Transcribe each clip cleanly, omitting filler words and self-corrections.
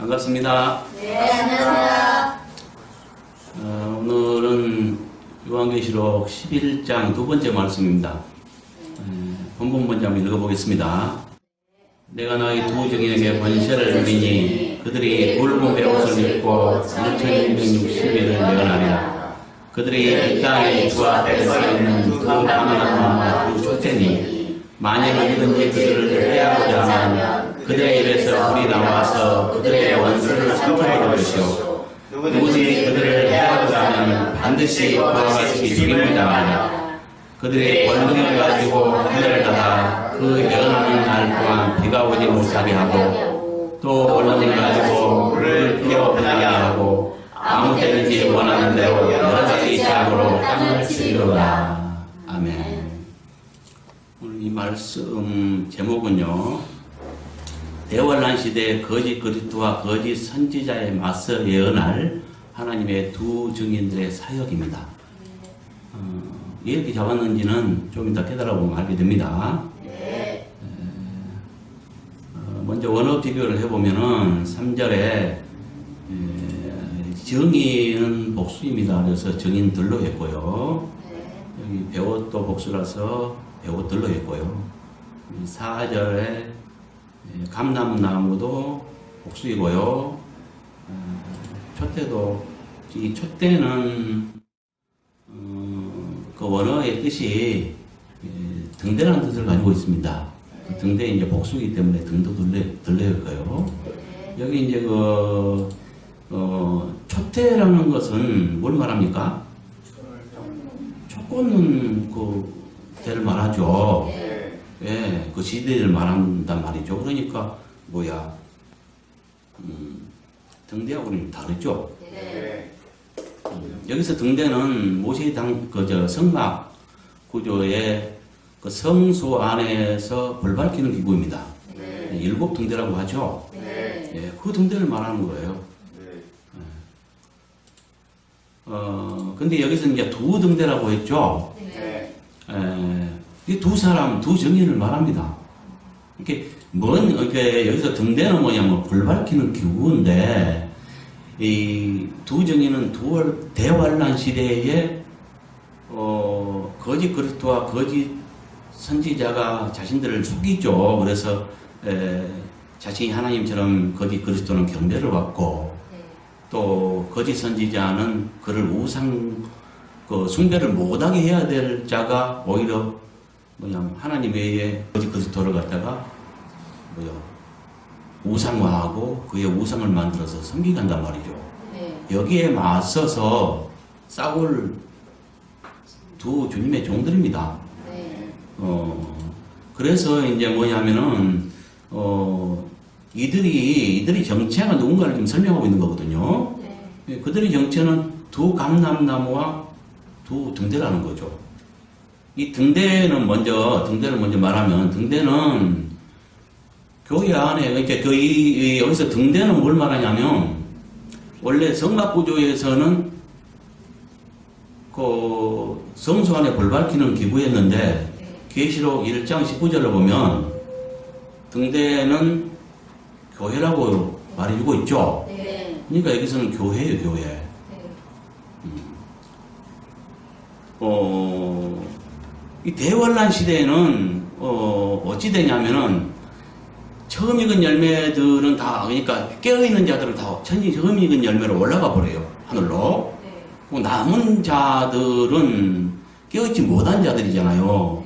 반갑습니다. 네, 안녕하세요. 오늘은 요한계시록 11장 두 번째 말씀입니다. 본문 먼저 한번 읽어보겠습니다. 내가 너희 두 증인에게 권세를 주리니 그들이 굵은 베옷을 입고 1260일을 예언하리라. 그들이 이 땅에 주 앞에 서 있는 두 가면과 두 촛대니 만일 누구든지 그들을 해하고자 하면 그들의 입에서 불이 나와서 그들의 원수를 삼켜버릴 것이요 누구든지 그들을 해하고자 하면 반드시 그와 같이 죽임을 당하리라. 그들의 권능을 가지고 하늘을 닫아 그 예언하는 날 동안 비가 오지 못하게 하고 또 권능을 가지고 물을 피어 변하게 하고 아무 때든지 원하는 대로 여러 가지 작으로 땅을 치리로다. 아멘. 오늘 이 말씀 제목은요, 대환란 시대의 거짓 그리스도와 거짓 선지자에 맞서 예언할 하나님의 두 증인들의 사역입니다. 이렇게 잡았는지는 좀 이따 깨달아보면 알게 됩니다. 먼저 원어 비교를 해보면은 3절에 정의는 복수입니다. 그래서 정인들로 했고요. 여기 배옷도 복수라서 배옷들로 했고요. 4절에 감람나무도 복수이고요. 촛대도, 이 촛대는 그 원어의 뜻이 등대라는 뜻을 가지고 있습니다. 그 등대 이제 복수이기 때문에 등도 들려일 거예요. 여기 이제 촛대라는 것은 뭘 말합니까? 촛 꽂는 그 대를 말하죠. 예, 그 시대를 말한단 말이죠. 그러니까 등대하고는 다르죠. 여기서 등대는 모세의 성막 구조의 그 성소 안에서 불 밝히는 기구입니다. 7 등대라고 하죠. 예, 그 등대를 말하는 거예요. 근데 여기서 이제 두 등대라고 했죠. 이 두 사람, 두 정인을 말합니다. 이렇게 여기서 등대는 뭐냐면 불 밝히는 기구인데, 이 두 정인은 대환란 시대에 거짓 그리스도와 거짓 선지자가 자신들을 속이죠. 그래서 자신이 하나님처럼 거짓 그리스도는 경배를 받고 또 거짓 선지자는 그를 숭배를 못하게 해야 될 자가 오히려 하나님 외에 거짓 그리스도를 갖다가 우상화하고 그의 우상을 만들어서 섬기간단 말이죠. 여기에 맞서서 싸울 두 주님의 종들입니다. 그래서 이제 뭐냐면은 이들이 정체가 누군가를 좀 설명하고 있는 거거든요. 그들의 정체는 두 감람나무와 두 등대라는 거죠. 이 등대를 먼저 말하면, 등대는 교회 안에, 그러니까 여기서 등대는 뭘 말하냐면, 원래 성막 구조에서는 그 성소 안에 불 밝히는 기구였는데, 계시록 1장 19절을 보면, 등대는 교회라고 말해주고 있죠. 그러니까 여기서는 교회예요, 교회. 이 대환란 시대에는 어찌 되냐면은 처음 익은 열매들은 다, 그러니까 깨어있는 자들은 다 처음 익은 열매로 올라가 버려요, 하늘로. 남은 자들은 깨어있지 못한 자들이잖아요.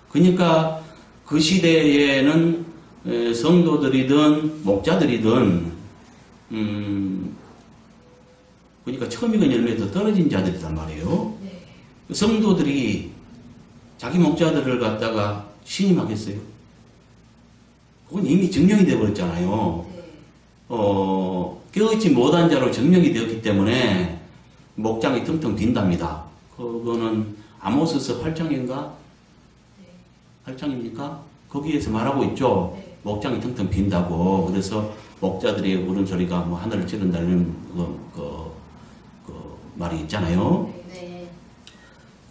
그러니까 그 시대에는 성도들이든 목자들이든 그러니까 처음 익은 열매에서 떨어진 자들이란 말이에요. 성도들이 자기 목자들을 갖다가 신임하겠어요? 그건 이미 증명이 되어버렸잖아요. 깨어있지 못한 자로 증명이 되었기 때문에 목장이 텅텅 빈답니다. 그거는 아모스서 8장인가? 8장입니까? 거기에서 말하고 있죠. 목장이 텅텅 빈다고. 그래서 목자들의 울음소리가 하늘을 찌른다는 그 말이 있잖아요.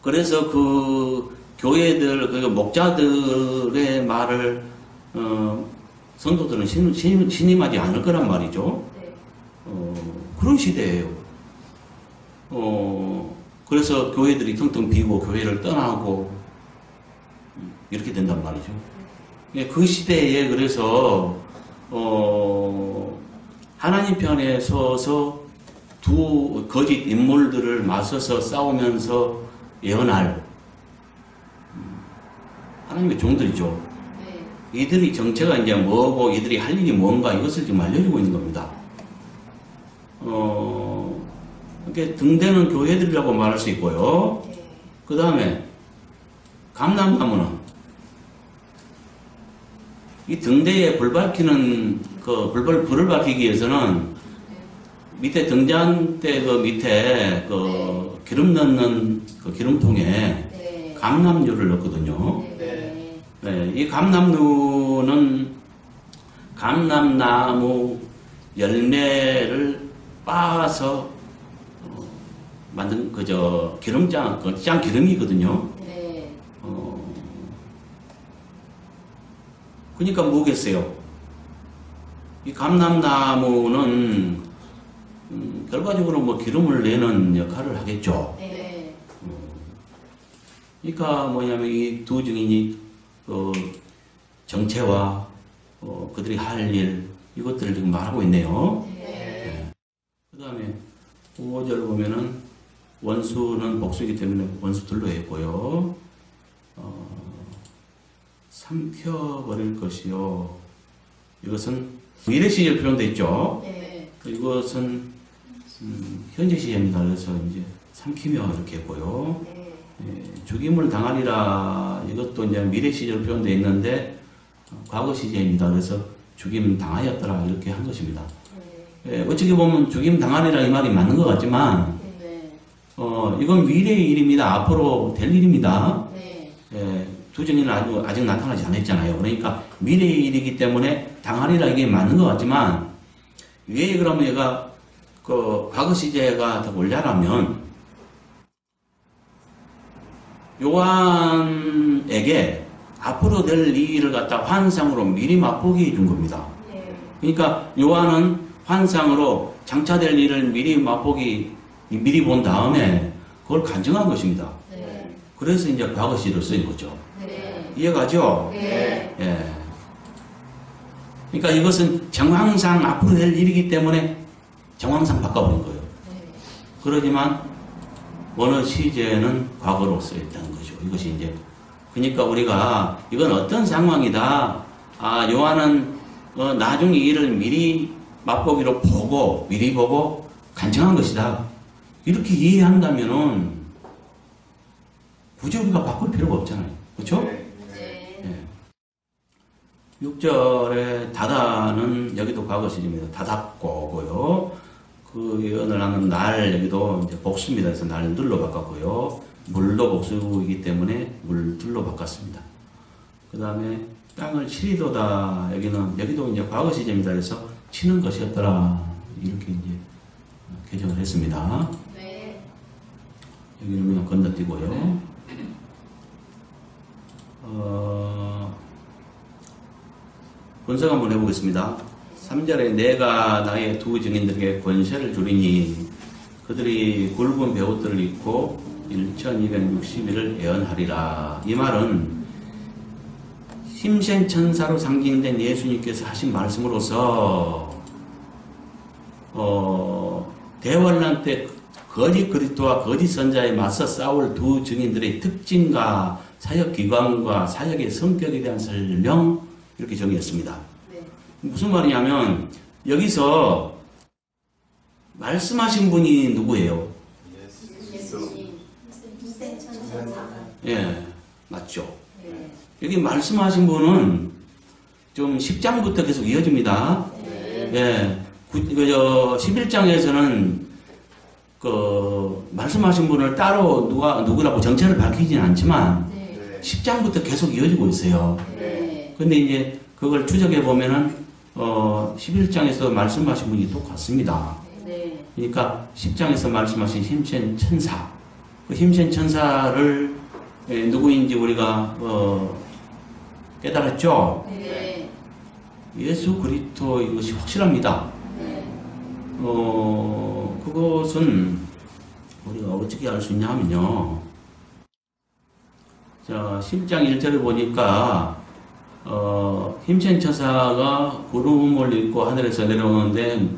그래서 그 교회들, 그 목자들의 말을 성도들은 신임하지 않을 거란 말이죠. 그런 시대예요. 그래서 교회들이 텅텅 비고 교회를 떠나고 이렇게 된단 말이죠. 그 시대에 그래서 하나님 편에 서서 두 거짓 인물들을 맞서서 싸우면서 예언할 하나님의 종들이죠. 이들이 정체가 이제 뭐고 이들이 할 일이 뭔가 이것을 지금 알려주고 있는 겁니다. 이렇게 등대는 교회들이라고 말할 수 있고요. 그 다음에 감람나무는 이 등대에 불을 밝히기 위해서는 밑에 등잔대 그 밑에 그 기름 넣는 그 기름통에 감람유를 넣거든요. 네, 이 감람유는 감람나무 열매를 빻아서 만든 그저 기름장, 그 짱 기름이거든요. 그러니까 뭐겠어요? 이 감람나무는 결과적으로 뭐 기름을 내는 역할을 하겠죠. 그러니까 뭐냐면 이 두 증인이 정체와 그들이 할 일 이것들을 지금 말하고 있네요. 그 다음에 5절 보면은 원수는 복수이기 때문에 원수들로 했고요. 삼켜버릴 것이요. 이것은 미래 시절 표현되어 있죠. 이것은 현재 시제입니다. 그래서 이제 삼키며 이렇게 했고요. 죽임을 당하리라. 이것도 이제 미래 시절 표현되어 있는데 과거 시제입니다. 그래서 죽임 당하였더라 이렇게 한 것입니다. 어떻게 보면 죽임 당하리라 이 말이 맞는 것 같지만 이건 미래의 일입니다. 앞으로 될 일입니다. 두 증인은 아직 나타나지 않았잖아요. 그러니까 미래의 일이기 때문에 당하리라 이게 맞는 것 같지만 왜 그러면 얘가 그 과거 시제가 더 원래라면 요한에게 앞으로 될 일을 갖다 환상으로 미리 맛보게 해준 겁니다. 그러니까 요한은 환상으로 장차될 일을 미리 본 다음에 그걸 간증한 것입니다. 그래서 이제 과거 시로 쓰인 거죠. 이해가죠? 예. 그러니까 이것은 정황상 앞으로 될 일이기 때문에 정황상 바꿔버린 거예요. 그러지만 어느 시제는 과거로 쓰였다는 거죠. 이것이 이제 그러니까 우리가 이건 어떤 상황이다. 요한은 나중 일을 미리 맛보기로 보고 미리 보고 간증한 것이다. 이렇게 이해한다면은 굳이 우리가 바꿀 필요가 없잖아요. 그렇죠? 6절에 다다는 여기도 과거 시제입니다. 다닥고고요. 그 예언을 하는 날 여기도 이제 복수입니다. 그래서 날들로 바꿨고요. 물도 복수이기 때문에 물들로 바꿨습니다. 그 다음에 땅을 치리도다. 여기도 이제 과거 시제입니다. 그래서 치는 것이었더라. 이렇게 이제 개정을 했습니다. 여기는 그냥 건너뛰고요. 분석 한번 해보겠습니다. 3절에 내가 나의 두 증인들에게 권세를 주리니 그들이 굵은 베옷들을 입고 1260일을 예언하리라. 이 말은 힘센천사로 상징된 예수님께서 하신 말씀으로서 대환란 때 거짓 그리스도와 거짓 선자에 맞서 싸울 두 증인들의 특징과 사역 기관과 사역의 성격에 대한 설명 이렇게 정의했습니다. 무슨 말이냐면 여기서 말씀하신 분이 누구예요? 예, 맞죠. 여기 말씀하신 분은 좀 10장부터 계속 이어집니다. 예, 11장에서는 말씀하신 분을 따로 누구라고 정체를 밝히지는 않지만 10장부터 계속 이어지고 있어요. 근데 이제 그걸 추적해 보면은 11장에서 말씀하신 분이 똑같습니다. 그러니까 10장에서 말씀하신 힘센 천사, 그 힘센 천사를 누구인지 우리가 깨달았죠. 예수 그리스도 이것이 확실합니다. 그것은 우리가 어떻게 알 수 있냐 하면요. 자, 10장 1절에 보니까, 힘센 처사가 구름을 입고 하늘에서 내려오는데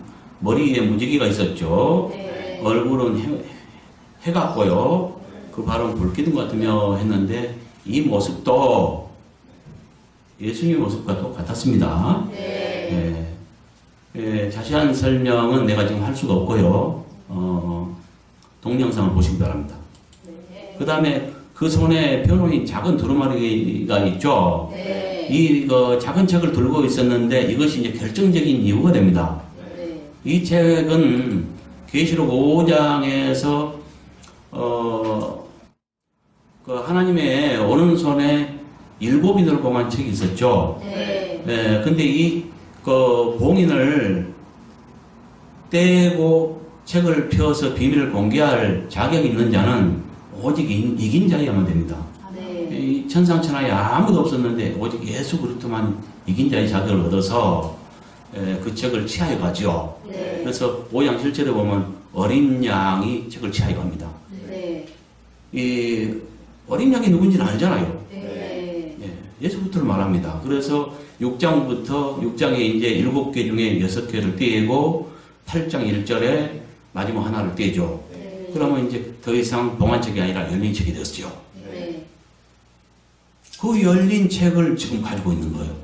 머리에 무지개가 있었죠. 네. 얼굴은 해갔고요. 그 발은 불기둥 같으며 했는데 이 모습도 예수님의 모습과 똑같았습니다. 네. 자세한 설명은 내가 지금 할 수가 없고요. 동영상을 보시기 바랍니다. 네. 그 다음에 그 손에 펴놓은 작은 두루마리가 있죠. 네. 이 작은 책을 들고 있었는데 이것이 이제 결정적인 이유가 됩니다. 네. 이 책은 계시록 5장에서 그 하나님의 오른손에 일곱인을 봉한 책이 있었죠. 네. 근데 그 봉인을 떼고 책을 펴서 비밀을 공개할 자격이 있는 자는 오직 이긴 자여야만 됩니다. 네. 이 천상천하에 아무도 없었는데 오직 예수 그리스도만 이긴 자의 자격을 얻어서 그 책을 취하여 가죠. 네. 그래서 5장 7절에 보면 어린 양이 책을 취하여 갑니다. 네. 이 어린 양이 누군지는 알잖아요. 네. 예수부터를 말합니다. 그래서 6장에 이제 7개 중에 6개를 떼고 8장 1절에 마지막 하나를 떼죠. 네. 그러면 이제 더 이상 봉한 책이 아니라 열린 책이 됐죠. 네. 그 열린 책을 지금 가지고 있는 거예요.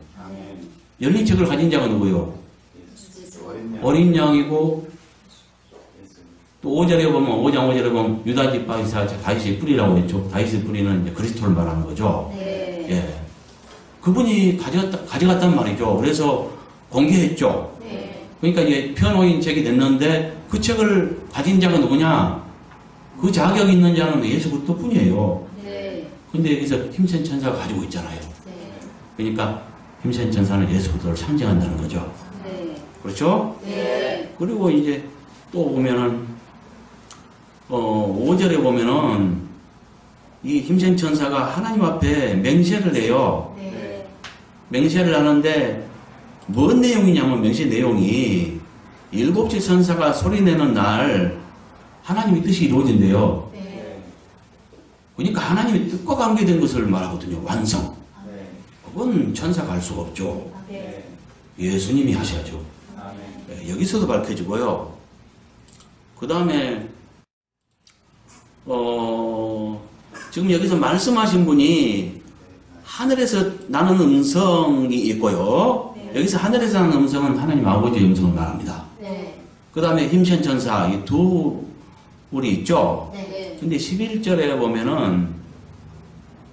열린 책을 가진 자가 누구예요? 어린 양이고 또 5절에 보면 5장 5절에 보면 유다 지파에서 다윗의 뿌리라고 했죠. 다윗의 뿌리는 이제 그리스도를 말하는 거죠. 네. 예. 그분이 가져갔단 말이죠. 그래서 공개했죠. 네. 그러니까 이제 펴놓인 책이 됐는데 그 책을 가진 자가 누구냐? 그 자격 있는 자는 예수 그리스도 뿐이에요. 네. 근데 여기서 힘센 천사가 가지고 있잖아요. 네. 그러니까 힘센 천사는 예수 그리스도를 상징한다는 거죠. 네. 그렇죠? 네. 그리고 이제 또 보면은 5절에 보면은 이 힘센 천사가 하나님 앞에 맹세를 해요. 네. 맹세를 하는데 뭔 내용이냐면 맹세 내용이 7째 천사가 소리내는 날 하나님의 뜻이 이루어진대요. 네. 그러니까 하나님의 뜻과 관계된 것을 말하거든요. 완성. 그건 천사가 할 수가 없죠. 네. 예수님이 하셔야죠. 여기서도 밝혀지고요. 그 다음에 지금 여기서 말씀하신 분이 하늘에서 나는 음성이 있고요. 네. 여기서 하늘에서 나는 음성은 하나님 아버지의 음성을 말합니다. 네. 그 다음에 힘센 천사 이 두 우리 있죠. 네. 근데 11절에 보면은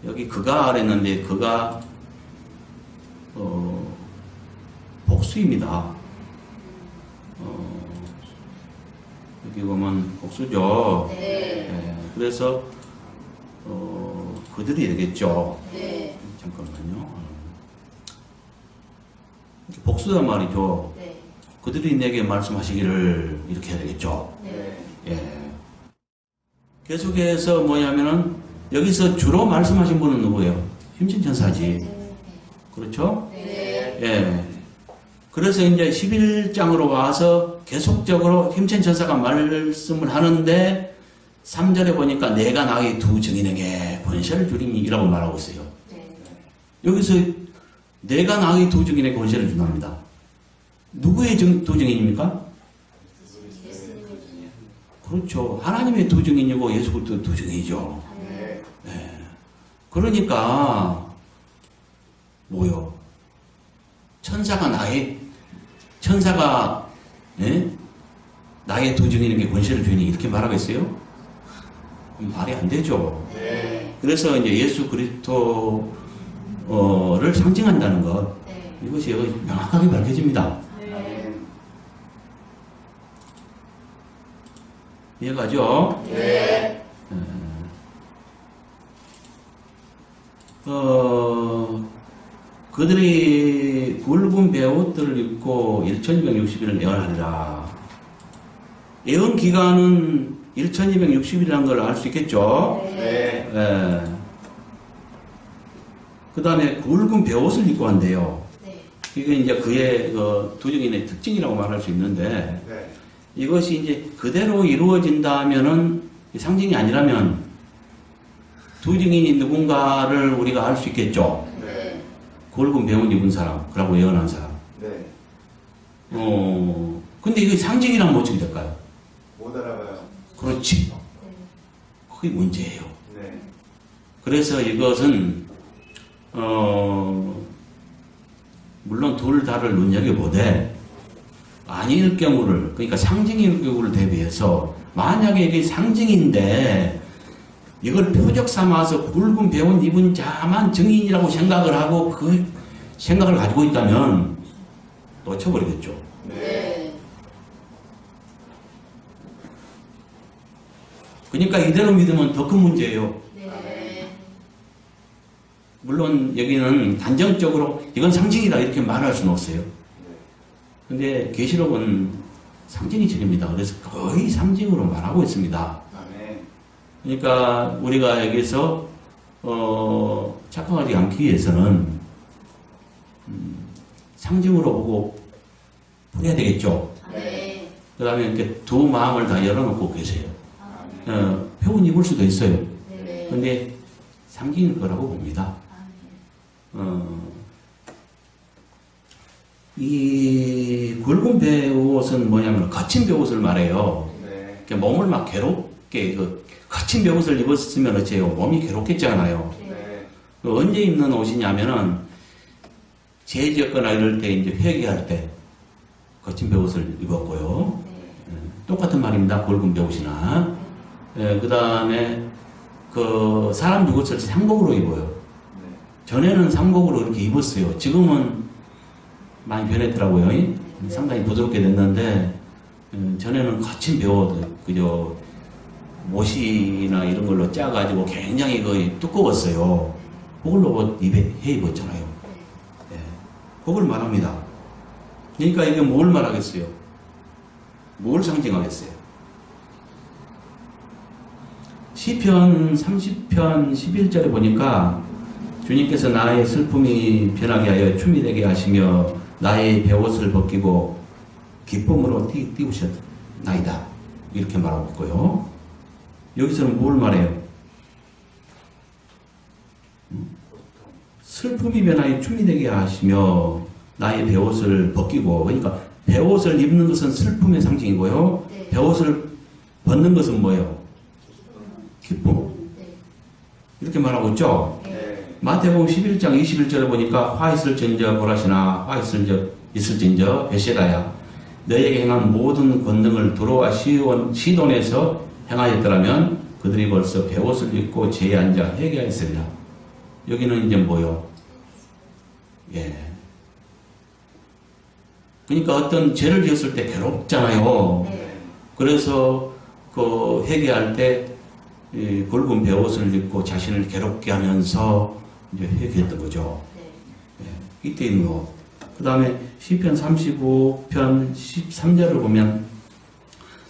여기 그가 그랬는데 그가 복수입니다. 여기 보면 복수죠. 네. 그래서 그들이 되겠죠. 네. 잠깐만요. 복수란 말이죠. 네. 그들이 내게 말씀하시기를 이렇게 해야 되겠죠. 네. 예. 계속해서 뭐냐면은 여기서 주로 말씀하신 분은 누구예요? 힘센 천사지. 그렇죠? 네. 예. 그래서 이제 11장으로 와서 계속적으로 힘센 천사가 말씀을 하는데 3절에 보니까 내가 나의 두 증인에게 권세를 주리니라고 말하고 있어요. 네. 여기서 내가 나의 두 증인에게 권세를 준답니다. 누구의 두 증인입니까? 그렇죠. 하나님의 두 증인이고 예수 그리스도 두 증인이죠. 네. 그러니까 뭐요? 천사가 나의 두 증인에게 권세를 주니 이렇게 말하겠어요? 말이 안 되죠. 네. 그래서 이제 예수 그리스도를 상징한다는 것 네. 이것이 여기 명확하게 밝혀집니다. 네. 이해가죠? 네. 그들이 굵은 베옷들을 입고 1260일을 예언하리라. 예언 기간은 1260일이라는 걸 알 수 있겠죠? 네. 그 다음에 굵은 베옷을 입고 한대요. 네. 이게 이제 그의 두 증인의 특징이라고 말할 수 있는데, 이것이 이제 그대로 이루어진다면은 상징이 아니라면 두 증인이 누군가를 우리가 알 수 있겠죠. 네. 굵은 배옷 입은 사람, 그러고 예언한 사람. 네. 근데 이거 상징이란 뭐 어떻게 될까요? 못 알아봐요. 그렇지. 그게 문제예요. 네. 그래서 이것은 물론 둘 다를 눈여겨보되 아닐 경우를, 그러니까 상징일 경우를 대비해서 만약에 이게 상징인데 이걸 표적 삼아서 굵은 배옷 입은 자만 증인이라고 생각을 하고 그 생각을 가지고 있다면 놓쳐버리겠죠. 네. 그러니까 이대로 믿으면 더 큰 문제예요. 네. 물론 여기는 단정적으로 이건 상징이다 이렇게 말할 수는 없어요. 근데 계시록은 상징이 적입니다. 그래서 거의 상징으로 말하고 있습니다. 아멘. 그러니까 우리가 여기서 착각하지 않기 위해서는 상징으로 보고 보내야 되겠죠. 네. 그 다음에 이렇게 두 마음을 다 열어놓고 계세요. 아멘. 표현 입을 수도 있어요. 네. 근데 상징일 거라고 봅니다. 이 굵은 배옷은 뭐냐면 거친 배옷을 말해요. 네. 이렇게 몸을 막 괴롭게 거친 배옷을 입었으면 어째요? 몸이 괴롭겠잖아요. 네. 언제 입는 옷이냐면은 죄지었거나 이럴 때 이제 회개할 때 거친 배옷을 입었고요. 똑같은 말입니다. 굵은 배옷이나. 그 다음에 그 사람 죽었을 때 상복으로 입어요. 네. 전에는 상복으로 이렇게 입었어요. 지금은 많이 변했더라고요. 상당히 부드럽게 됐는데 전에는 거친 배옷, 그저 못이나 이런 걸로 짜가지고 굉장히 거의 두꺼웠어요. 그걸로 옷 해 입었잖아요. 예, 그걸 말합니다. 그러니까 이게 뭘 말하겠어요? 뭘 상징하겠어요? 시편 30편 11절에 보니까 주님께서 나의 슬픔이 변하게 하여 춤이 되게 하시며 나의 베옷을 벗기고 기쁨으로 띄우셨나이다. 이렇게 말하고 있고요. 여기서는 뭘 말해요? 슬픔이 변하여 춤이 되게 하시며 나의 베옷을 벗기고, 그러니까 베옷을 입는 것은 슬픔의 상징이고요. 네. 베옷을 벗는 것은 뭐예요? 기쁨. 네. 이렇게 말하고 있죠. 네. 마태복음 11장 21절에 보니까 화 있을진저 보라시나 화 있을진저 베세다야 너에게 행한 모든 권능을 두로와 시돈에서 행하였더라면 그들이 벌써 베옷을 입고 제에 앉아 회개하였으리라. 여기는 이제 뭐요? 예. 그러니까 어떤 죄를 지었을 때 괴롭잖아요. 네. 그래서 그 회개할 때 이 굵은 베옷을 입고 자신을 괴롭게 하면서 이제 회개했던 거죠. 네. 예, 이때 있는 거. 그 다음에 시편 35편 13절을 보면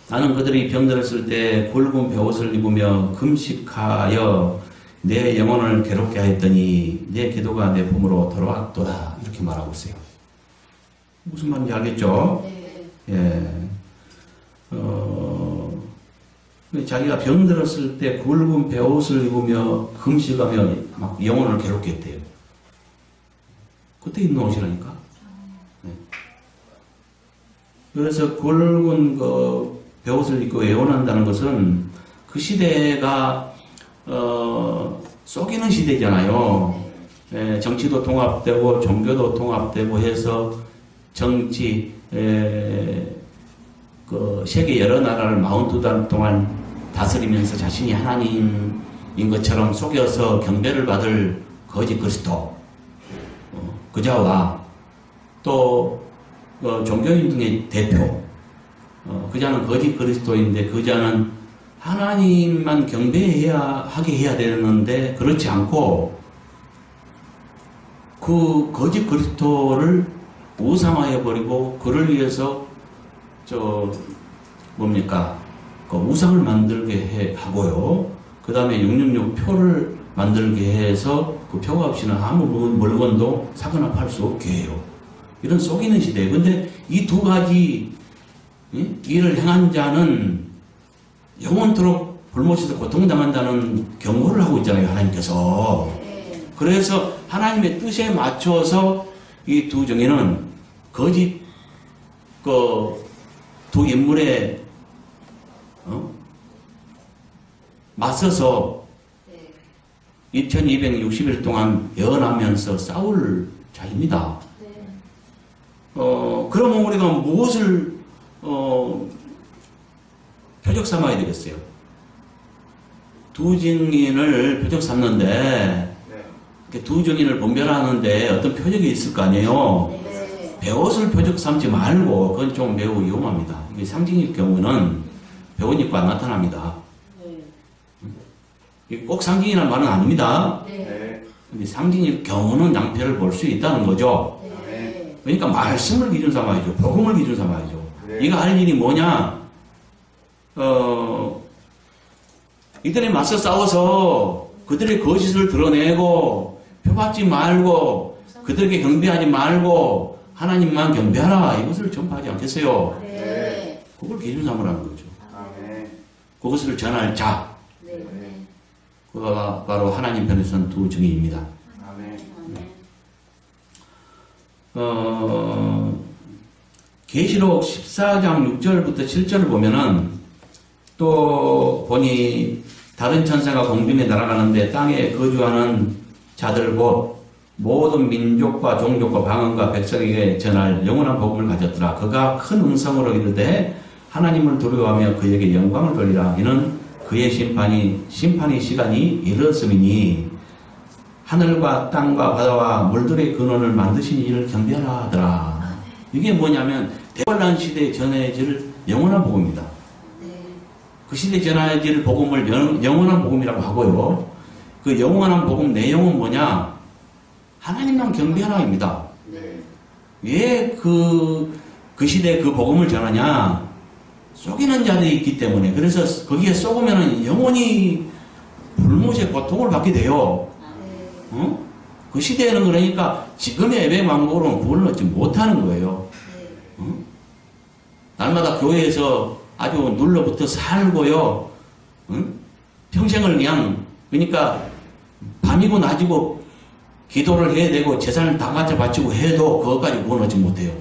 나는 그들이 병들었을 때 굵은 베옷을 입으며 금식하여 내 영혼을 괴롭게 하였더니 내 기도가 내 품으로 돌아왔도다. 이렇게 말하고 있어요. 무슨 말인지 알겠죠? 네. 예. 자기가 병들었을 때 굵은 베옷을 입으며 금식하며 막 영혼을 괴롭게 했대요. 그때 입는 옷이라니까. 네. 그래서 굵은 그 베옷을 입고 예언한다는 것은 그 시대가 속이는 시대잖아요. 예, 정치도 통합되고 종교도 통합되고 해서 정치 그 세계 여러 나라를 42달 동안 다스리면서 자신이 하나님인 것처럼 속여서 경배를 받을 거짓 그리스도 그자와 또 종교인 중의 대표 그자는 거짓 그리스도인데 그자는 하나님만 하게 해야 되는데 그렇지 않고 그 거짓 그리스도를 우상화해 버리고 그를 위해서 그 우상을 만들게 하고요. 그 다음에 666 표를 만들게 해서 그 표가 없이는 아무 물건도 사거나 팔 수 없게 해요. 이런 속이는 시대예요. 근데 이 두 가지 이를 행한 자는 영원토록 불못에서 고통당한다는 경고를 하고 있잖아요, 하나님께서. 네. 그래서 하나님의 뜻에 맞춰서 이 두 정예는 거짓 두 인물에 맞서서 네. 2260일 동안 예언하면서 싸울 자입니다. 네. 그러면 우리가 무엇을 표적 삼아야 되겠어요? 두 증인을 표적 삼는데 네. 이렇게 두 증인을 분별하는데 어떤 표적이 있을 거 아니에요? 네. 배옷을 표적 삼지 말고 그건 좀 매우 위험합니다. 이게 상징일 경우는 배옷 입고 안 나타납니다. 네. 이게 꼭 상징이란 말은 아닙니다. 네. 네. 근데 상징일 경우는 낭패를 볼 수 있다는 거죠. 네. 그러니까 말씀을 기준 삼아야죠. 복음을 기준 삼아야죠. 네. 네가 할 일이 뭐냐? 이들에 맞서 싸워서 그들의 거짓을 드러내고 표받지 말고 그들에게 경배하지 말고 하나님만 경배하라 이것을 전파하지 않겠어요? 네. 그걸 기준 삼으라는 거죠. 아멘. 그것을 전할 자, 네. 그가 바로 하나님 편에 선 두 증인입니다. 아멘. 계시록 14장 6절부터 7절을 보면은 또 보니 다른 천사가 공중에 날아가는데 땅에 거주하는 자들 곧 모든 민족과 종족과 방언과 백성에게 전할 영원한 복음을 가졌더라. 그가 큰 음성으로 이르되 하나님을 두려워하며 그에게 영광을 돌리라. 이는 그의 심판의 시간이 이르렀음이니 하늘과 땅과 바다와 물들의 근원을 만드신 이를 경배하라 하더라. 이게 뭐냐면 대환란 시대에 전해질 영원한 복음입니다. 그 시대에 전해질 복음을 영원한 복음이라고 하고요. 그 영원한 복음 내용은 뭐냐? 하나님만 경배하라입니다. 네. 왜 그 시대에 그 복음을 전하냐? 속이는 자들이 있기 때문에. 그래서 거기에 속으면 영원히 불못의 고통을 받게 돼요. 그 시대에는 그러니까 지금의 예배 방법으로는 구원을 얻지 못하는 거예요. 날마다 교회에서 아주 눌러붙어 살고요. 평생을 그러니까 밤이고 낮이고 기도를 해야 되고 재산을 다 갖다 바치고 해도 그것까지 구원 얻지 못해요.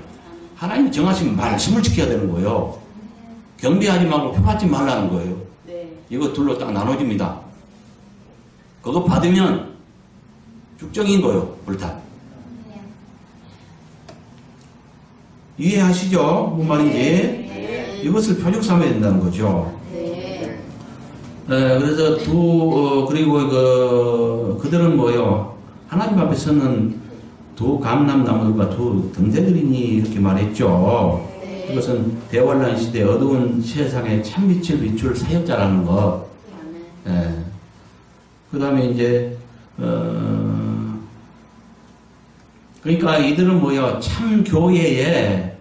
하나님이 정하신 말씀을 지켜야 되는 거예요. 경배하지 말고 표받지 말라는 거예요. 이거 둘로 딱 나눠집니다. 그거 받으면 축적인 거예요. 불탄. 이해하시죠? 뭔 말인지? 이것을 표적 삼아야 된다는 거죠. 그래서 그리고 그들은 뭐요? 하나님 앞에 서는 두 감람나무들과 두 등대들이니 이렇게 말했죠. 이것은 대환란 시대 어두운 세상에 참빛을 비출 사역자라는 것. 그 다음에 이제 그러니까 이들은 뭐요? 참 교회에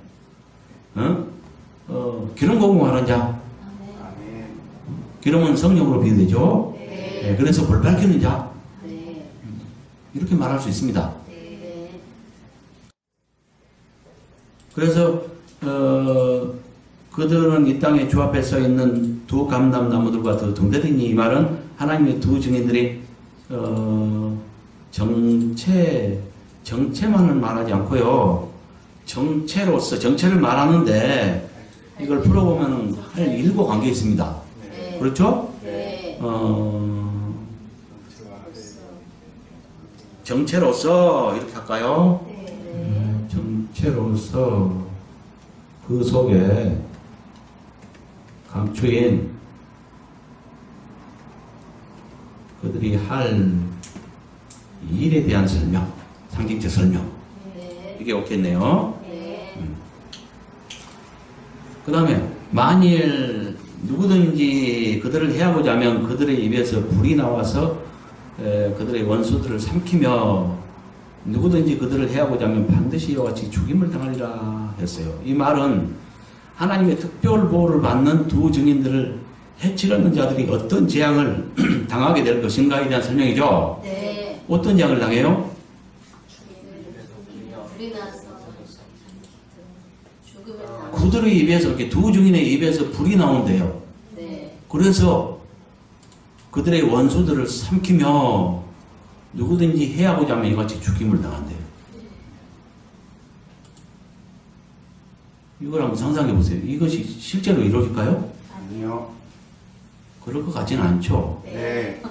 기름 공급하는 자. 아멘. 기름은 성령으로 비유되죠. 그래서 불 밝히는 자. 이렇게 말할 수 있습니다. 그래서 그들은 이 땅에 주 앞에 서 있는 두 감람나무들과 두 등대등이 이 말은 하나님의 두 증인들이 정체만을 말하지 않고요. 정체를 말하는데 이걸 풀어보면 할 일과 관계 있습니다. 그렇죠? 정체로서 이렇게 할까요? 정체로서 그 속에 감추인 그들이 할 일에 대한 설명, 상징적 설명. 이게 없겠네요. 그 다음에 만일 누구든지 그들을 해하고자 하면 그들의 입에서 불이 나와서 그들의 원수들을 삼키며 누구든지 그들을 해하고자 하면 반드시 이와 같이 죽임을 당하리라 했어요. 이 말은 하나님의 특별 보호를 받는 두 증인들을 해치려는 자들이 어떤 재앙을 당하게 될 것인가에 대한 설명이죠. 어떤 재앙을 당해요? 불이 나서 죽음을 당하고 그들의 입에서, 이렇게 두 증인의 입에서 불이 나온대요. 네. 그래서 그들의 원수들을 삼키며 누구든지 해하고자 하면 이같이 죽임을 당한대요. 이걸 한번 상상해 보세요. 이것이 실제로 이루어질까요? 아니요. 그럴 것 같지는 않죠. 네.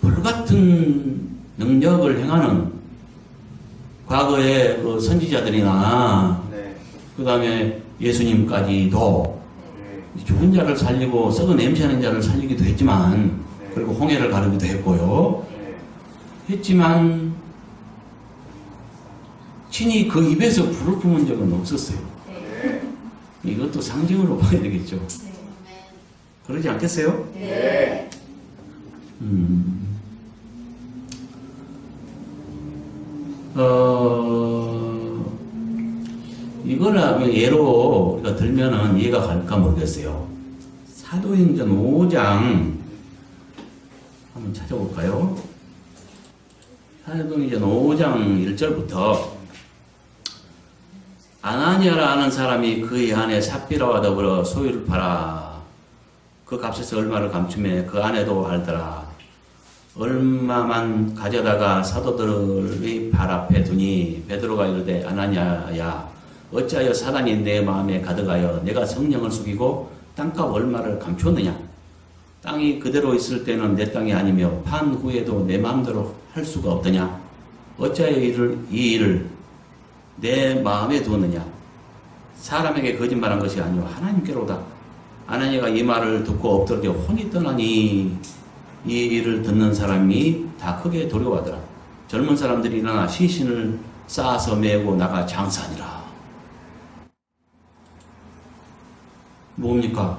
불같은 능력을 행하는 과거의 그 선지자들이나 네. 그 다음에 예수님까지도 네. 죽은 자를 살리고 썩은 냄새나는 자를 살리기도 했지만, 그리고 홍해를 가르기도 했고요. 네. 했지만 친히 그 입에서 불을 뿜은 적은 없었어요. 네. 이것도 상징으로 봐야 되겠죠. 그러지 않겠어요? 네. 이거를 예로 우리가 들면은 이해가 갈까 모르겠어요. 사도행전 5장 한번 찾아볼까요? 사도행전 5장 1절부터 아나니아라 하는 사람이 그의 아내 삽비라와 더불어 소유를 팔아 그 값에서 얼마를 감추매 그 아내도 알더라. 얼마만 가져다가 사도들의 발 앞에 두니 베드로가 이르되 아나니아야 어찌하여 사단이 내 마음에 가득하여 내가 성령을 속이고 땅값 얼마를 감추었느냐. 땅이 그대로 있을 때는 내 땅이 아니며 판 후에도 내 마음대로 할 수가 없더냐. 어찌하여 이 일을 내 마음에 두었느냐. 사람에게 거짓말한 것이 아니오 하나님께로다. 아나니아가 이 말을 듣고 엎드려 혼이 떠나니 이 일을 듣는 사람이 다 크게 두려워하더라. 젊은 사람들이 일어나 시신을 쌓아서 메고 나가 장사하니라. 뭡니까?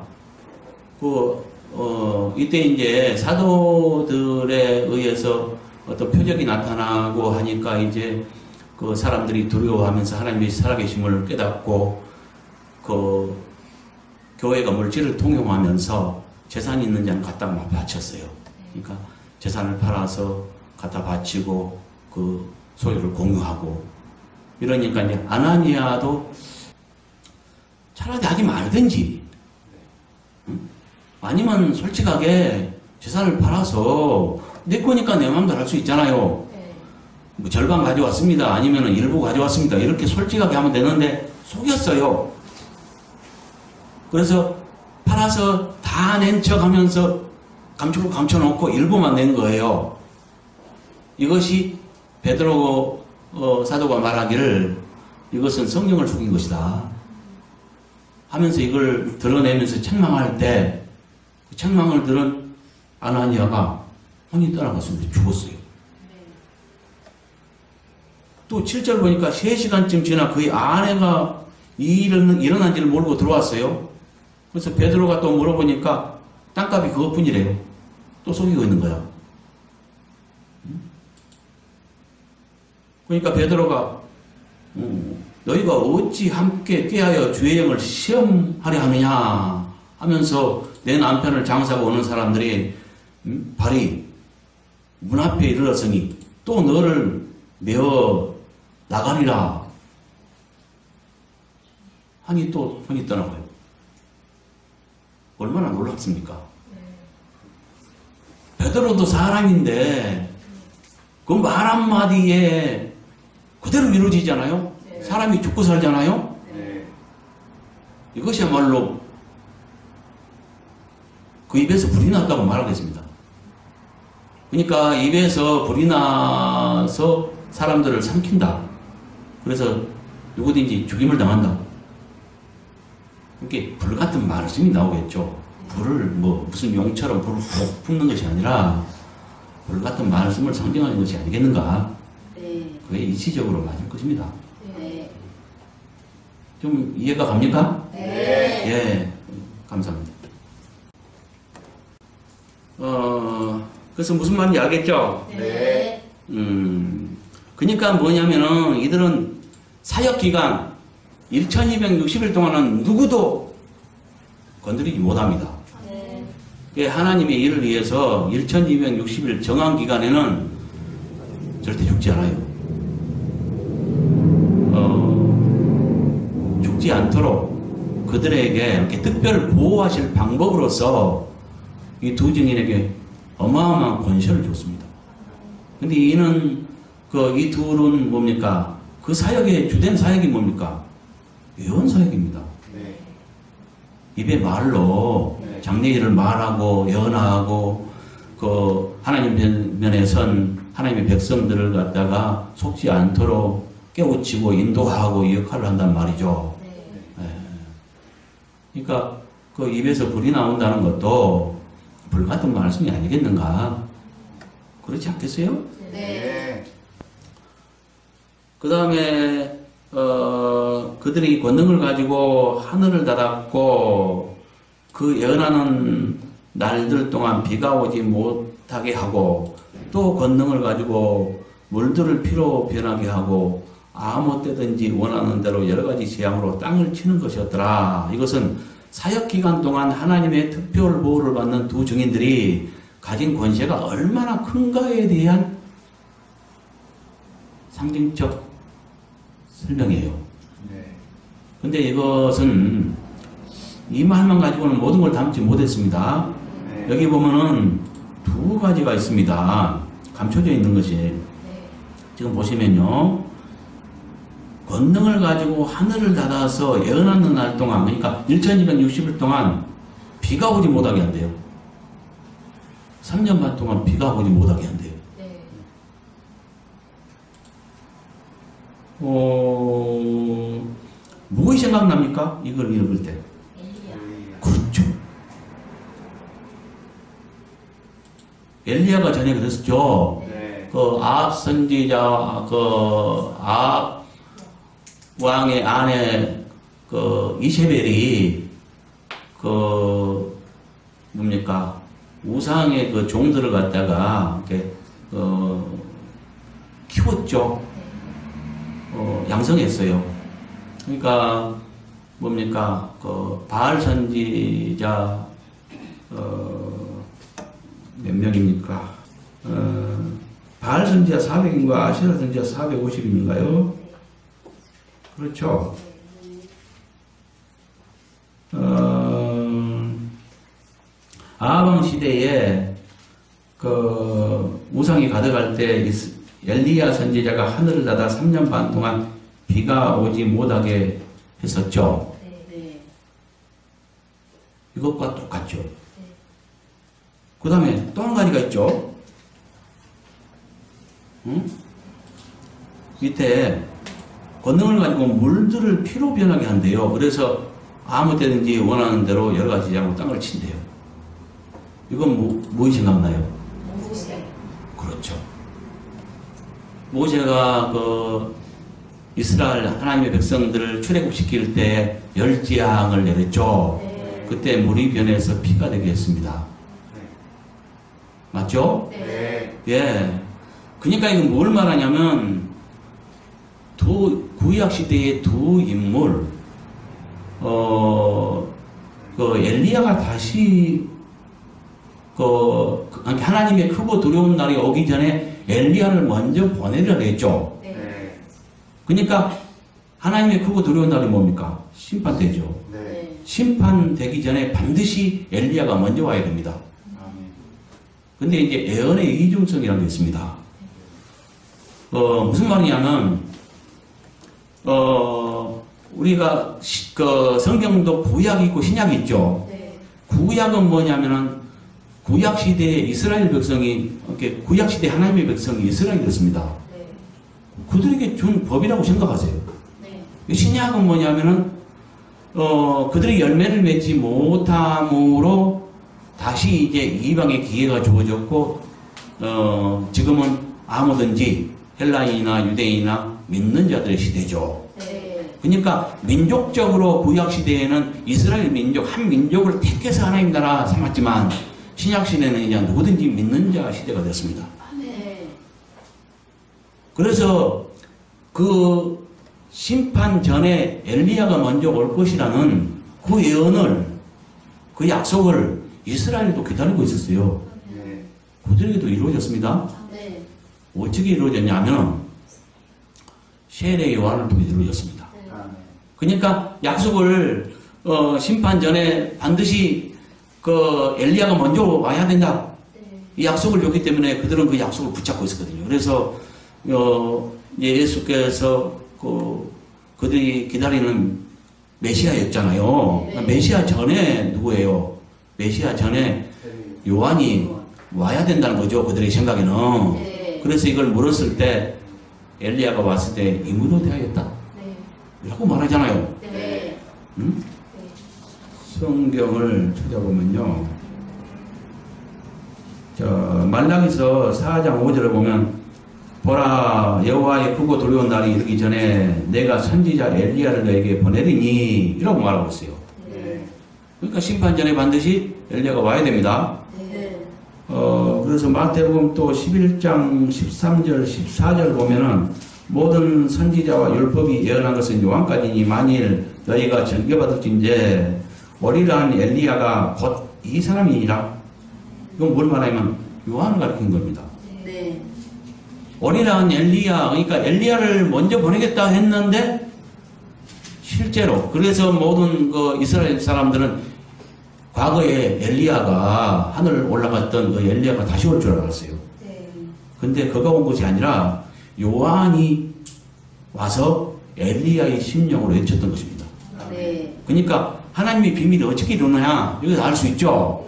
이때 이제 사도들에 의해서 어떤 표적이 나타나고 하니까 이제 그 사람들이 두려워하면서 하나님의 살아계심을 깨닫고 그 교회가 물질을 통용하면서 재산이 있는 자는 갖다가 막 바쳤어요. 그러니까 재산을 팔아서 갖다 바치고 그 소유를 공유하고 이러니까 이제 아나니아도 차라리 하지 말든지, 응? 아니면 솔직하게 재산을 팔아서 내 거니까 내 마음대로 할 수 있잖아요. 뭐 절반 가져왔습니다. 아니면 일부 가져왔습니다. 이렇게 솔직하게 하면 되는데 속였어요. 그래서 팔아서 다 낸 척 하면서 감추고 감춰놓고 일부만 낸 거예요. 이것이 베드로 사도가 말하기를 이것은 성령을 속인 것이다 하면서 이걸 드러내면서 책망할 때 그 책망을 들은 아나니아가 혼이 떠나갔습니다. 죽었어요. 또 7절 보니까 3시간쯤 지나 그의 아내가 이 일은 일어난지를 모르고 들어왔어요. 그래서 베드로가 또 물어보니까 땅값이 그것뿐이래요. 또 속이고 있는 거야. 그러니까 베드로가 너희가 어찌 함께 꾀하여 주의 영을 시험하려 하느냐 하면서 내 남편을 장사하고 오는 사람들이 발이 문 앞에 이르렀으니 또 너를 메어 나가리라 하니 또 혼이 떠나가요. 얼마나 놀랍습니까? 베드로도 사람인데 그 말 한마디에 그대로 이루어지잖아요. 사람이 죽고 살잖아요. 이것이야말로 그 입에서 불이 났다고 말하겠습니다. 그러니까 입에서 불이 나서 사람들을 삼킨다. 그래서 누구든지 죽임을 당한다. 이렇게 불 같은 말씀이 나오겠죠. 불을 뭐 무슨 용처럼 불을 훅 뿜는 것이 아니라 불 같은 말씀을 상징하는 것이 아니겠는가. 그게 이치적으로 맞을 것입니다. 좀 이해가 갑니까? 예, 감사합니다. 그래서 무슨 말인지 알겠죠? 그러니까 뭐냐면은 이들은 사역기간 1260일 동안은 누구도 건드리지 못합니다. 하나님의 일을 위해서 1260일 정한 기간에는 절대 죽지 않아요. 죽지 죽지 않도록 그들에게 이렇게 특별 보호하실 방법으로서 이 두 증인에게 어마어마한 권세를 줬습니다. 근데 이는 이 둘은 뭡니까? 그 사역의 주된 사역이 뭡니까? 예언 사역입니다. 네. 입에 말로 네. 장래일을 말하고 예언하고 그 하나님 면에 선 하나님의 백성들을 갖다가 속지 않도록 깨우치고 인도하고 이 역할을 한단 말이죠. 네. 예. 그러니까 그 입에서 불이 나온다는 것도 불 같은 말씀이 아니겠는가? 그렇지 않겠어요? 네. 그 다음에 그들이 권능을 가지고 하늘을 닫았고 그 예언하는 날들 동안 비가 오지 못하게 하고 또 권능을 가지고 물들을 피로 변하게 하고 아무 때든지 원하는 대로 여러 가지 재앙으로 땅을 치는 것이었더라. 이것은 사역 기간 동안 하나님의 특별 보호를 받는 두 증인들이 가진 권세가 얼마나 큰가에 대한 상징적 설명이에요. 네. 근데 이것은 이 말만 가지고는 모든 걸 담지 못했습니다. 네. 여기 보면은 두 가지가 있습니다. 감춰져 있는 것이. 지금 보시면요. 권능을 가지고 하늘을 닫아서 예언하는 날 동안, 그러니까 1260일 동안 비가 오지 못하게 한대요. 3년 반 동안 비가 오지 못하게 한대요. 네. 무엇이 생각납니까? 이걸 읽을 때. 엘리야. 그렇죠. 엘리야가 전에 그랬었죠. 네. 그 아합 선지자, 그 아합 왕의 아내, 그 이세벨이 그 뭡니까? 우상의 그 종들을 갖다가 이렇게 키웠죠. 양성했어요. 그러니까 뭡니까? 그 바알 선지자 몇 명입니까? 바알 선지자 400인가 아시라 선지자 450인가요? 그렇죠. 아합 시대에 그 우상이 가득할 때 엘리야 선지자가 하늘을 닫아 3년 반 동안 비가 오지 못하게 했었죠. 네. 이것과 똑같죠. 그 다음에 또 한 가지가 있죠. 응? 밑에 권능을 가지고 물들을 피로 변하게 한대요. 그래서 아무 때든지 원하는 대로 여러 가지 재앙으로 땅을 친대요. 이건 무엇이 생각나요? 모세. 그렇죠. 모세가 그 이스라엘 하나님의 백성들을 출애굽시킬 때 열재앙을 내렸죠. 네. 그때 물이 변해서 피가 되게 했습니다. 맞죠? 네. 예. 그러니까 이건 뭘 말하냐면 구약 시대의 두 인물, 그 엘리야가 다시 하나님의 크고 두려운 날이 오기 전에 엘리야를 먼저 보내려 했죠. 네. 그러니까 하나님의 크고 두려운 날이 뭡니까? 심판되죠. 네. 심판되기 전에 반드시 엘리야가 먼저 와야 됩니다. 아멘. 근데 이제 예언의 이중성이라는 게 있습니다. 무슨 말이냐면, 우리가 그 성경도 구약이 있고 신약이 있죠. 네. 구약은 뭐냐면은 구약 시대에 이스라엘 백성이 이렇게 구약 시대 하나님의 백성이 이스라엘이었습니다. 네. 그들에게 준 법이라고 생각하세요. 네. 신약은 뭐냐면은 그들이 열매를 맺지 못함으로 다시 이제 이방의 기회가 주어졌고 지금은 아무든지 헬라인이나 유대인이나 믿는 자들의 시대죠. 네. 그러니까 민족적으로 구약 시대에는 이스라엘 민족 한 민족을 택해서 하나님 나라 삼았지만 신약 시대는 이제 누구든지 믿는 자 시대가 됐습니다. 네. 그래서 그 심판 전에 엘리야가 먼저 올 것이라는 그 예언을, 그 약속을 이스라엘도 기다리고 있었어요. 네. 그들에게도 이루어졌습니다. 네. 어떻게 이루어졌냐면 세례 요한을 통해 이루어졌습니다. 아멘. 그러니까 약속을 심판 전에 반드시 그 엘리야가 먼저 와야 된다. 이 약속을 줬기 때문에 그들은 그 약속을 붙잡고 있었거든요. 그래서 이제 예수께서 그들이 기다리는 메시아였잖아요. 메시아 전에 누구예요? 메시아 전에 요한이 와야 된다는 거죠. 그들의 생각에는. 그래서 이걸 물었을 때 엘리야가 왔을 때 임으로 되어야겠다. 라고 말하잖아요. 응? 성경을 찾아보면요. 말라기서 4장 5절에 보면 보라 여호와의 크고 두려운 날이 이르기 전에 내가 선지자 엘리야를 너에게 보내리니 이라고 말하고 있어요. 그러니까 심판 전에 반드시 엘리야가 와야 됩니다. 그래서 마태복음 또 11장 13절 14절 보면은 모든 선지자와 율법이 예언한 것은 요한까지니 만일 너희가 전개받을진대 오리라는 엘리야가 곧 이 사람이니라. 이건 뭘 말하면 요한을 가리킨 겁니다. 오리라는 엘리야, 그러니까 엘리야를 먼저 보내겠다 했는데 실제로 그래서 모든 그 이스라엘 사람들은 과거에 엘리야가 하늘 올라갔던 그 엘리야가 다시 올 줄 알았어요. 근데 그가 온 것이 아니라 요한이 와서 엘리야의 심령으로 외쳤던 것입니다. 그러니까 하나님의 비밀이 어떻게 이루느냐 여기서 알 수 있죠.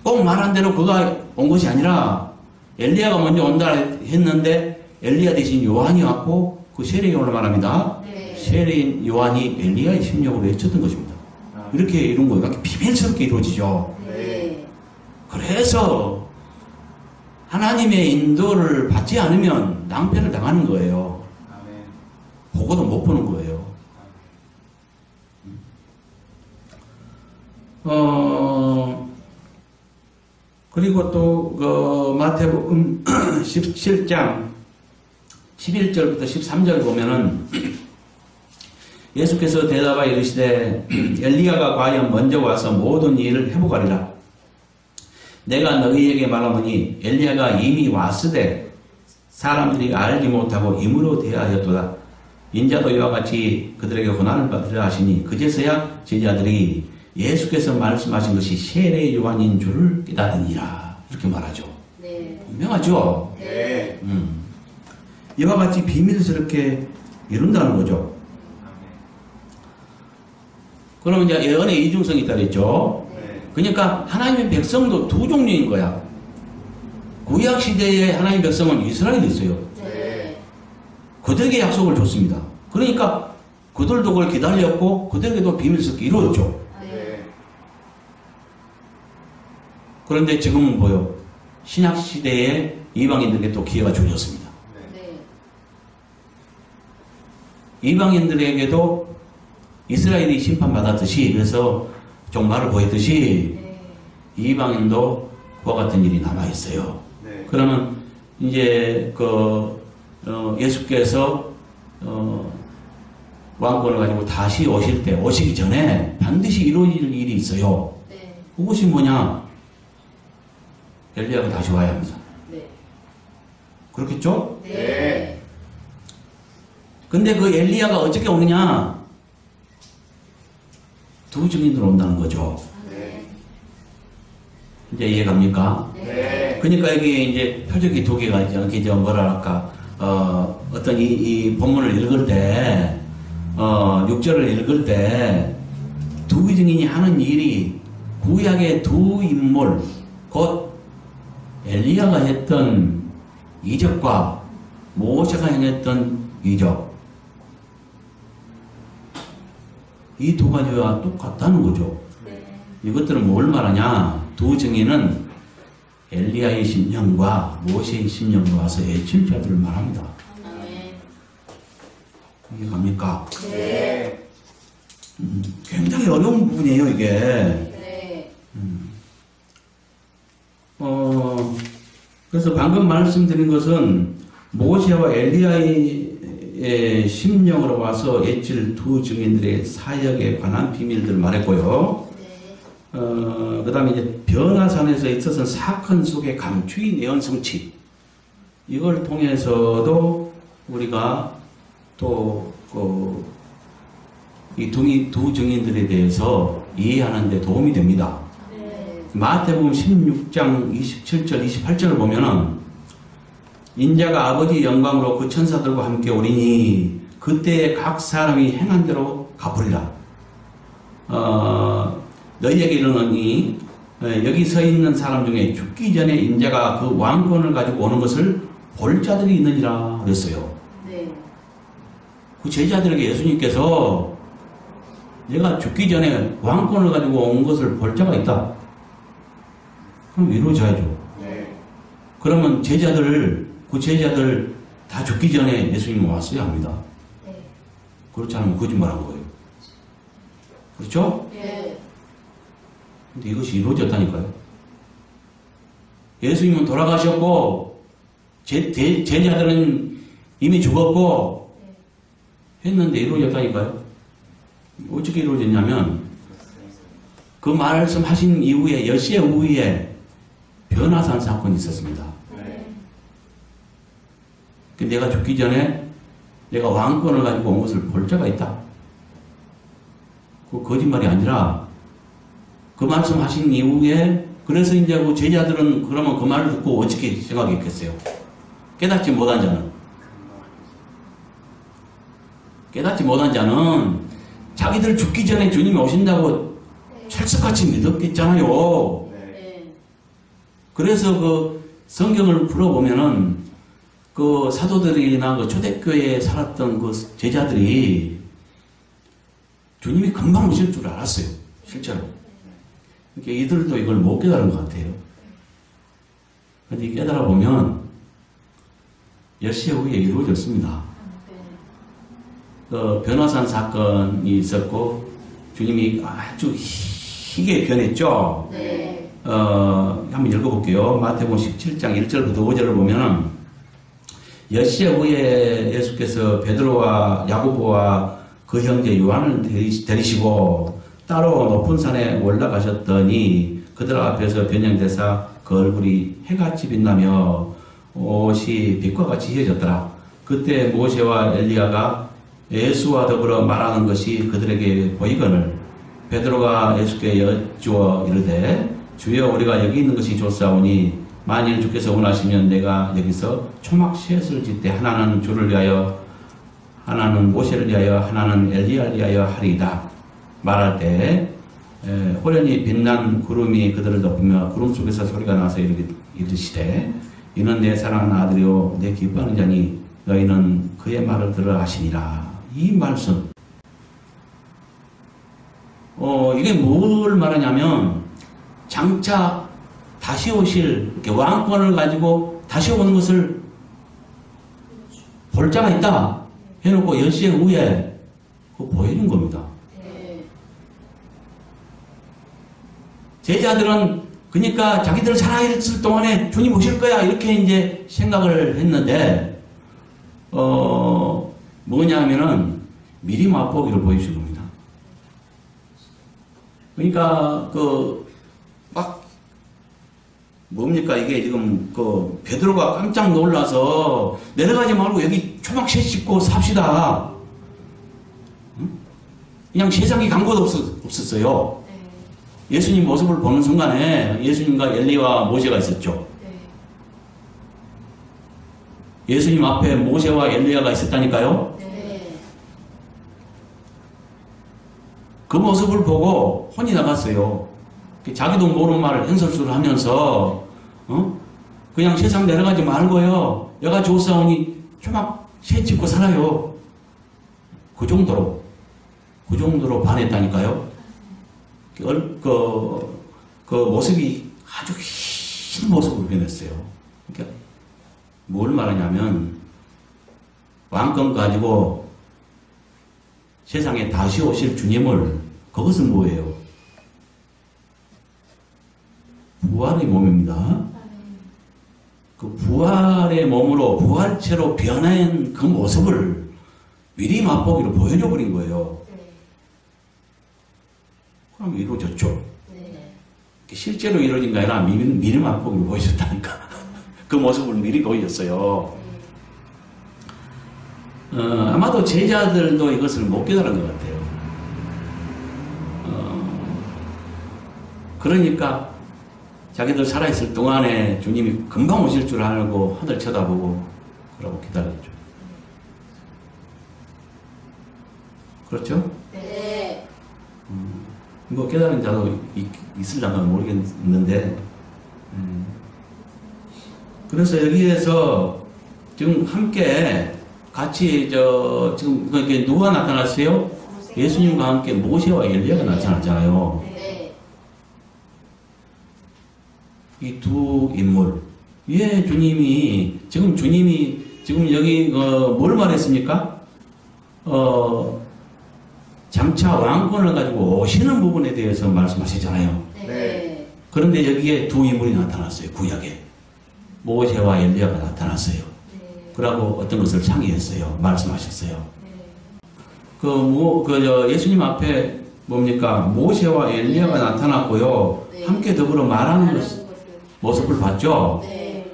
꼭 말한 대로 그가 온 것이 아니라 엘리야가 먼저 온다 했는데 엘리야 대신 요한이 왔고 그 세례요한을 말합니다. 세례인 요한이 엘리야의 심령으로 외쳤던 것입니다. 이렇게 이룬 거예요. 그러니까 비밀스럽게 이루어지죠. 그래서 하나님의 인도를 받지 않으면 낭패를 당하는 거예요. 보고도 못 보는 거예요. 그리고 또 마태복음 17장 11절부터 13절 보면은 예수께서 대답하여 이르시되 엘리야가 과연 먼저 와서 모든 일을 회복하리라. 내가 너희에게 말하노니 엘리야가 이미 왔으되 사람들이 알지 못하고 임으로 대하였도다. 인자도 이와 같이 그들에게 고난을 받으라 하시니 그제서야 제자들이 예수께서 말씀하신 것이 세례 요한인 줄을 깨달으니라. 이렇게 말하죠. 분명하죠. 이와 같이 비밀스럽게 이룬다는 거죠. 그러면 이제 예언의 이중성이 있다 그랬죠. 그러니까 하나님의 백성도 두 종류인 거야. 구약 시대의 하나님의 백성은 이스라엘이 있어요. 그들에게 약속을 줬습니다. 그러니까 그들도 그걸 기다렸고 그들에게도 비밀스럽게 이루어졌죠. 그런데 지금은 뭐요? 신약 시대에 이방인들에게 또 기회가 주어졌습니다. 이방인들에게도 이스라엘이 심판받았듯이 그래서 종말을 보였듯이 이방인도 그와 같은 일이 남아있어요. 그러면 이제 예수께서 왕권을 가지고 다시 오실 때 오시기 전에 반드시 이루어질 일이 있어요. 그것이 뭐냐? 엘리야가 다시 와야 합니다. 그렇겠죠? 근데 그 엘리야가 어떻게 오느냐? 두 증인으로 온다는 거죠. 이제 이해갑니까? 그러니까 여기 이제 표적이 두 개가 있죠. 이제 뭐랄까, 어떤 이 본문을 읽을 때, 6절을 읽을 때, 두 증인이 하는 일이 구약의 두 인물, 곧 엘리야가 했던 이적과 모세가 행했던 이적, 이 두 가지와 똑같다는 거죠. 이것들은 뭘 말하냐? 두 증인은 엘리야의 심령과 모세의 심령으로 와서 애칠 자들을 말합니다. 이게 갑니까? 굉장히 어려운 부분이에요, 이게. 그래서 방금 말씀드린 것은 모세와 엘리야의 심령으로 와서 애칠 두 증인들의 사역에 관한 비밀들을 말했고요. 그 다음에 이제 변화산에서 있었던 사건 속의 감추인 예언 성취. 이걸 통해서도 우리가 또 이 두 증인들에 대해서 이해하는 데 도움이 됩니다. 네. 마태복음 16장 27절, 28절을 보면은 인자가 아버지 영광으로 그 천사들과 함께 오리니 그때 각 사람이 행한 대로 갚으리라. 너희에게 이르노니 여기 서 있는 사람 중에 죽기 전에 인자가 그 왕권을 가지고 오는 것을 볼 자들이 있느니라 그랬어요. 네. 그 제자들에게 예수님께서 내가 죽기 전에 왕권을 가지고 온 것을 볼 자가 있다. 그럼 이루어져야죠. 네. 그러면 그 제자들 다 죽기 전에 예수님 왔어야 합니다. 네. 그렇지 않으면 거짓말한 거예요. 그렇죠? 네. 근데 이것이 이루어졌다니까요. 예수님은 돌아가셨고 제자들은 이미 죽었고 했는데 이루어졌다니까요. 어떻게 이루어졌냐면 그 말씀하신 이후에 10시에 후에 변화산 사건이 있었습니다. 네. 내가 죽기 전에 내가 왕권을 가지고 온 것을 볼 자가 있다. 그 거짓말이 아니라 그 말씀하신 이후에 그래서 이제 그 제자들은 그러면 그 말을 듣고 어떻게 생각했겠어요? 깨닫지 못한 자는 자기들 죽기 전에 주님이 오신다고 철석같이 믿었겠잖아요. 네. 그래서 그 성경을 풀어보면은 그 사도들이나 그 초대교회에 살았던 그 제자들이 주님이 금방 오실 줄 알았어요. 실제로. 그러니까 이들도 이걸 못 깨달은 것 같아요. 그런데 깨달아보면 10시 후에 이루어졌습니다. 그 변화산 사건이 있었고 주님이 아주 희게 변했죠. 네. 한번 읽어볼게요. 마태복음 17장 1절부터 5절을 보면은 10시 후에 예수께서 베드로와 야고보와 그 형제 요한을 데리시고 따로 높은 산에 올라가셨더니 그들 앞에서 변형되사 그 얼굴이 해같이 빛나며 옷이 빛과 같이 휘어졌더라. 그때 모세와 엘리야가 예수와 더불어 말하는 것이 그들에게 보이거늘 베드로가 예수께 여쭈어 이르되 주여 우리가 여기 있는 것이 좋사오니 만일 주께서 원하시면 내가 여기서 초막 셋을 짓되 하나는 주를 위하여 하나는 모세를 위하여 하나는 엘리야를 위하여 하리이다. 말할 때 호련히 빛난 구름이 그들을 덮으며 구름 속에서 소리가 나서 이르시되 이는 내 사랑하는 아들이요 내 기뻐하는 자니 너희는 그의 말을 들으라 하시니라. 이 말씀 이게 뭘 말하냐면 장차 다시 오실 이렇게 왕권을 가지고 다시 오는 것을 볼 자가 있다 해놓고 10시에 후에 그거 보이는 겁니다. 네. 제자들은 그러니까 자기들 살아있을 동안에 주님 오실 거야 이렇게 이제 생각을 했는데 뭐냐면은 미리 맛보기를 보여준 겁니다. 그러니까 막 뭡니까 이게 지금 베드로가 깜짝 놀라서 내려가지 말고 여기 초막셋 짓고 삽시다. 그냥 세상에 간 것도 없었어요. 네. 예수님 모습을 보는 순간에 예수님과 엘리와 모세가 있었죠. 네. 예수님 앞에 모세와 엘리야가 있었다니까요. 네. 그 모습을 보고 혼이 나갔어요. 자기도 모르는 말을 행설수를 하면서 그냥 세상 내려가지 말고요. 여가 좋사오니 초막 셋 짓고 살아요. 그 정도로 반했다니까요. 그 모습이 아주 흰 모습으로 변했어요. 그러니까 뭘 말하냐면 왕권 가지고 세상에 다시 오실 주님을 그것은 뭐예요? 부활의 몸입니다. 그 부활의 몸으로 부활체로 변한 그 모습을 미리 맛보기로 보여줘 버린 거예요. 네. 그럼 이루어졌죠. 네. 실제로 이루어진 게 아니라 미리 맛보기로 보여줬다니까. 그 모습을 미리 보여줬어요. 아마도 제자들도 이것을 못 깨달은 것 같아요. 그러니까 자기들 살아있을 동안에 주님이 금방 오실 줄 알고 하늘 쳐다보고 그러고 기다렸죠. 그렇죠? 네. 뭐 깨달은 자도 있을랑은 모르겠는데 그래서 여기에서 지금 함께 같이 지금 이게 누가 나타났어요? 예수님과 함께 모세와 엘리야가 나타났잖아요. 네. 이 두 인물. 예, 주님이 지금 여기 뭘 말했습니까? 장차 왕권을 가지고 오시는 부분에 대해서 말씀하시잖아요. 네. 그런데 여기에 두 인물이 나타났어요. 구약에 모세와 엘리야가 나타났어요. 네. 그러고 어떤 것을 창의했어요. 말씀하셨어요. 네. 예수님 앞에 뭡니까? 모세와 엘리야가 나타났고요. 네. 함께 더불어 말하는 모습을 봤죠. 네.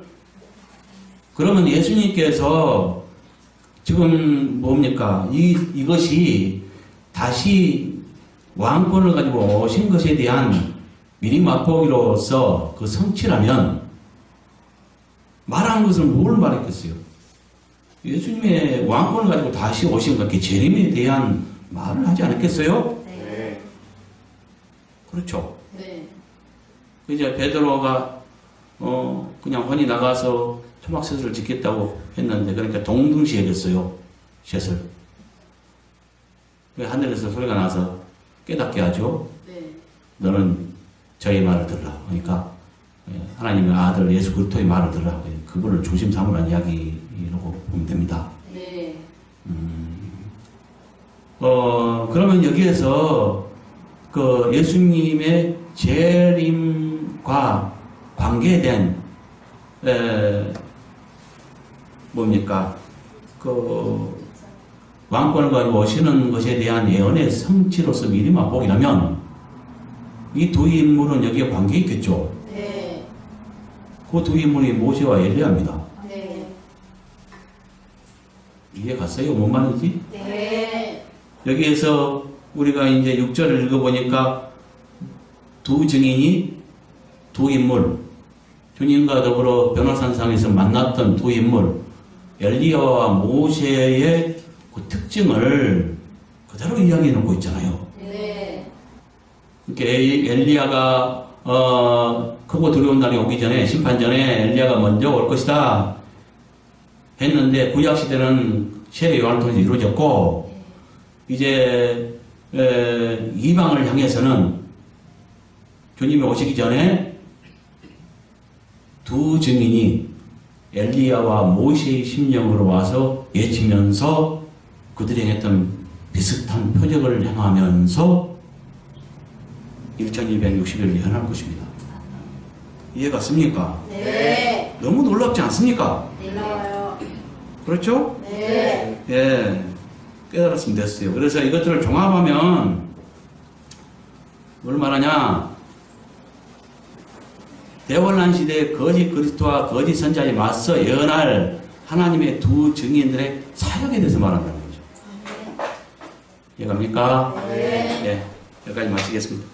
그러면 예수님께서 지금 뭡니까? 이것이 다시 왕권을 가지고 오신 것에 대한 미리 맛보기로서 그 성취라면 말하는 것은 뭘 말했겠어요? 예수님의 왕권을 가지고 다시 오신 것, 재림에 대한 말을 하지 않았겠어요? 네. 그렇죠. 네. 이제 베드로가 그냥 혼이 나가서 초막셋을 짓겠다고 했는데 그러니까 동등시 해줬어요. 셋을. 하늘에서 소리가 나서 깨닫게 하죠. 네. 너는 저의 말을 들으라. 그러니까 하나님의 아들 예수 그리스도의 말을 들으라. 그분을 중심 삼으라는 이야기라고 보면 됩니다. 네. 그러면 여기에서 그 예수님의 재림과 관계된 뭡니까? 그 왕권을 가지고 오시는 것에 대한 예언의 성취로서 미리 맛보기라면 이 두 인물은 여기에 관계 있겠죠. 네. 그 두 인물이 모세와 엘리야입니다. 네. 이해 갔어요? 뭔 말인지? 네. 여기에서 우리가 이제 6절을 읽어보니까 두 증인이 두 인물, 주님과 더불어 변호산상에서 만났던 두 인물, 엘리야와 모세의 그 특징을 그대로 이야기해 놓고 있잖아요. 네. 이렇게 엘리야가 크고 두려운 날이 오기 전에 심판 전에 엘리야가 먼저 올 것이다 했는데 구약 시대는 세례 요한을 통해서 이루어졌고 이제 이방을 향해서는 주님이 오시기 전에 두 증인이 엘리야와 모세의 심령으로 와서 예치면서 그들이 행했던 비슷한 표적을 행하면서 1260일을 예언할 것입니다. 이해 갔습니까? 네. 너무 놀랍지 않습니까? 놀라워요. 그렇죠? 네. 예, 깨달았으면 됐어요. 그래서 이것들을 종합하면 뭘 말하냐? 대환란 시대의 거짓 그리스도와 거짓 선자에 맞서 예언할 하나님의 두 증인들의 사역에 대해서 말한다는 거죠. 이해갑니까? 네. 예, 여기까지 마치겠습니다.